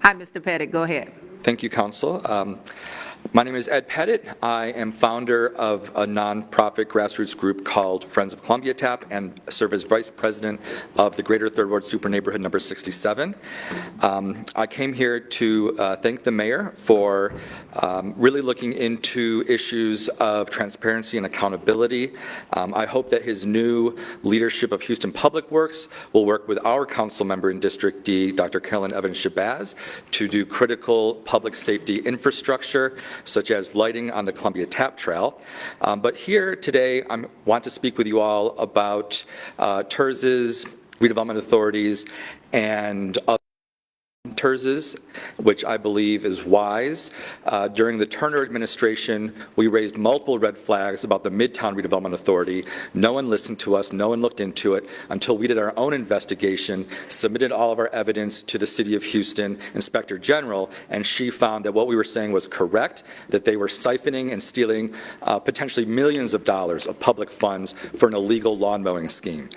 Hi, Mr. Pettitt, go ahead. Thank you, Council. My name is Ed Pettitt. I am founder of a nonprofit grassroots group called Friends of Columbia Tap and serve as Vice President of the Greater Third Ward Super Neighborhood number 67. I came here to thank the mayor for really looking into issues of transparency and accountability. I hope that his new leadership of Houston Public Works will work with our council member in District D, Dr. Carolyn Evans-Shabazz, to do critical public safety infrastructure, such as lighting on the Columbia Tap Trail. But here today, I want to speak with you all about TERS's, redevelopment authorities, and other TERS's, which I believe is wise. During the Turner administration, we raised multiple red flags about the Midtown Redevelopment Authority. No one listened to us, no one looked into it until we did our own investigation, submitted all of our evidence to the City of Houston Inspector General, and she found that what we were saying was correct, that they were siphoning and stealing potentially millions of dollars of public funds for an illegal lawn mowing scheme.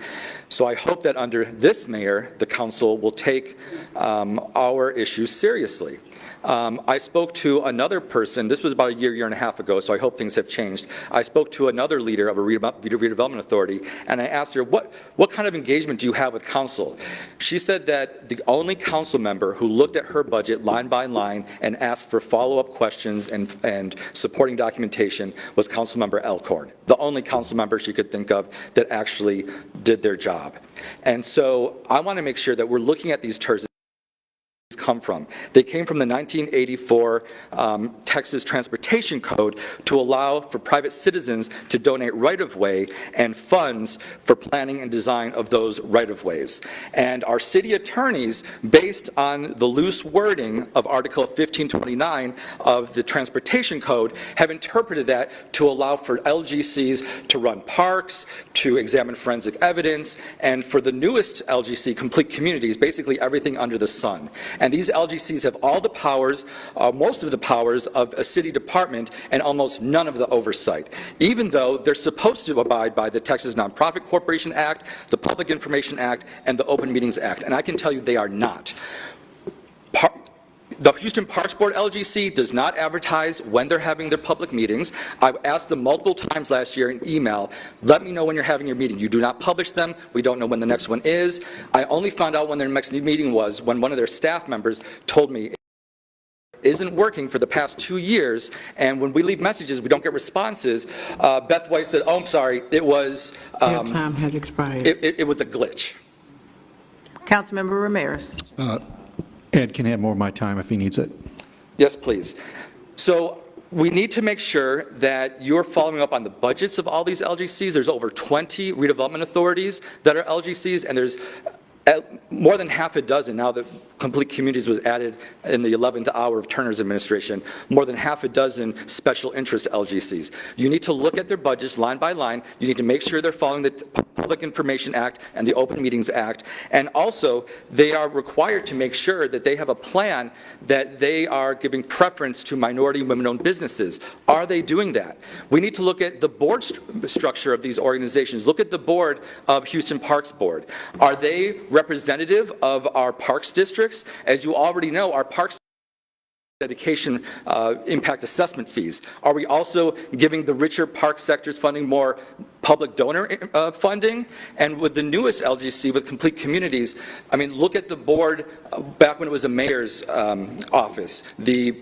So I hope that under this mayor, the council will take our issues seriously. I spoke to another person, this was about a year and a half ago, so I hope things have changed. I spoke to another leader of a redevelopment authority, and I asked her, what kind of engagement do you have with council? She said that the only council member who looked at her budget line by line and asked for follow-up questions and supporting documentation was Councilmember Elkhorn, the only council member she could think of that actually did their job. And so I want to make sure that we're looking at these TERS come from. They came from the 1984 Texas Transportation Code to allow for private citizens to donate right-of-way and funds for planning and design of those right-of-ways. And our city attorneys, based on the loose wording of Article 1529 of the Transportation Code, have interpreted that to allow for LGCs to run parks, to examine forensic evidence, and for the newest LGC, complete communities, basically everything under the sun. And these LGCs have all the powers, most of the powers of a city department and almost none of the oversight, even though they're supposed to abide by the Texas Nonprofit Corporation Act, the Public Information Act, and the Open Meetings Act. And I can tell you they are not. The Houston Parks Board LGC does not advertise when they're having their public meetings. I asked them multiple times last year in email, let me know when you're having your meeting. You do not publish them. We don't know when the next one is. I only found out when their next meeting was when one of their staff members told me it isn't working for the past 2 years, and when we leave messages, we don't get responses. Beth White said, oh, I'm sorry, it was... Your time has expired. It was a glitch. Councilmember Ramirez. Ed can have more of my time if he needs it. Yes, please. So we need to make sure that you're following up on the budgets of all these LGCs. There's over 20 redevelopment authorities that are LGCs, and there's more than half a dozen now that Complete Communities was added in the 11th hour of Turner's administration, more than half a dozen special interest LGCs. You need to look at their budgets line by line. You need to make sure they're following the Public Information Act and the Open Meetings Act. And also, they are required to make sure that they have a plan that they are giving preference to minority women-owned businesses. Are they doing that? We need to look at the board structure of these organizations. Look at the board of Houston Parks Board. Are they representative of our parks districts? As you already know, our parks dedication impact assessment fees. Are we also giving the richer park sectors funding more public donor funding? And with the newest LGC, with Complete Communities, I mean, look at the board back when it was a mayor's office, the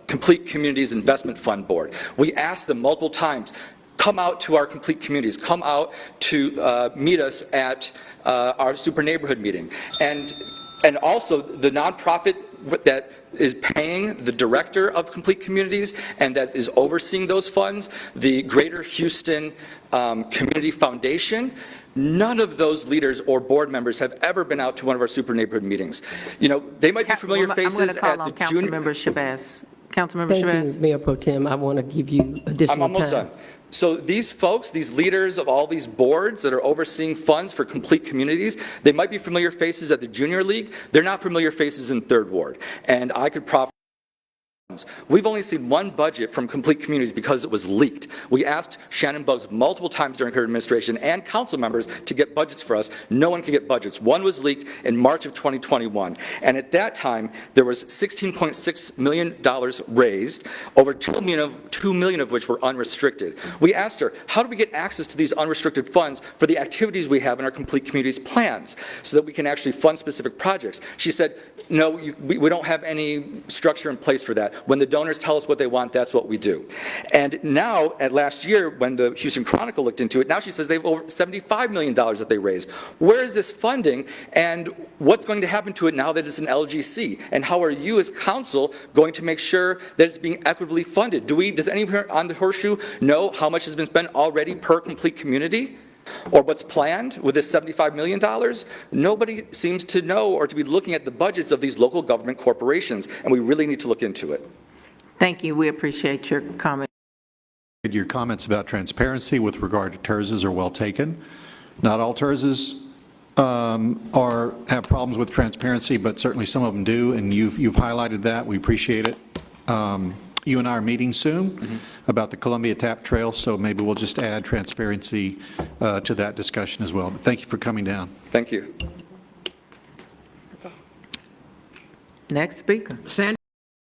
Complete Communities Investment Fund Board. We asked them multiple times, come out to our Complete Communities, come out to meet us at our super neighborhood meeting. And also the nonprofit that is paying the director of Complete Communities and that is overseeing those funds, the Greater Houston Community Foundation, none of those leaders or board members have ever been out to one of our super neighborhood meetings. You know, they might be familiar faces at the junior... Councilmember Shabazz. Councilmember Thank Shabazz. you, Mayor Pro Tem. I want to give you additional time. I'm almost done. So these folks, these leaders of all these boards that are overseeing funds for Complete Communities, they might be familiar faces at the Junior League. They're not familiar faces in Third Ward. And I could profit We've only seen one budget from Complete Communities because it was leaked. We asked Shannon Buggs multiple times during her administration and council members to get budgets for us. No one could get budgets. One was leaked in March of 2021. And at that time, there was $16.6 million raised, over $2 million of which were unrestricted. We asked her, how do we get access to these unrestricted funds for the activities we have in our Complete Communities plans so that we can actually fund specific projects? She said, no, we don't have any structure in place for that. When the donors tell us what they want, that's what we do. And now, at last year, when the Houston Chronicle looked into it, now she says they have over $75 million that they raised. Where is this funding, and what's going to happen to it now that it's an LGC? And how are you as council going to make sure that it's being equitably funded? Does anyone on the Horseshoe know how much has been spent already per Complete Community? Or what's planned with this $75 million? Nobody seems to know or to be looking at the budgets of these local government corporations, and we really need to look into it. Thank you. We appreciate your comment. Your comments about transparency with regard to TERSs are well taken. Not all TERSs have problems with transparency, but certainly some of them do, and you've highlighted that. We appreciate it. You and I are meeting soon about the Columbia Tap Trail, so maybe we'll just add transparency to that discussion as well. But thank you for coming down. Thank you. Next speaker.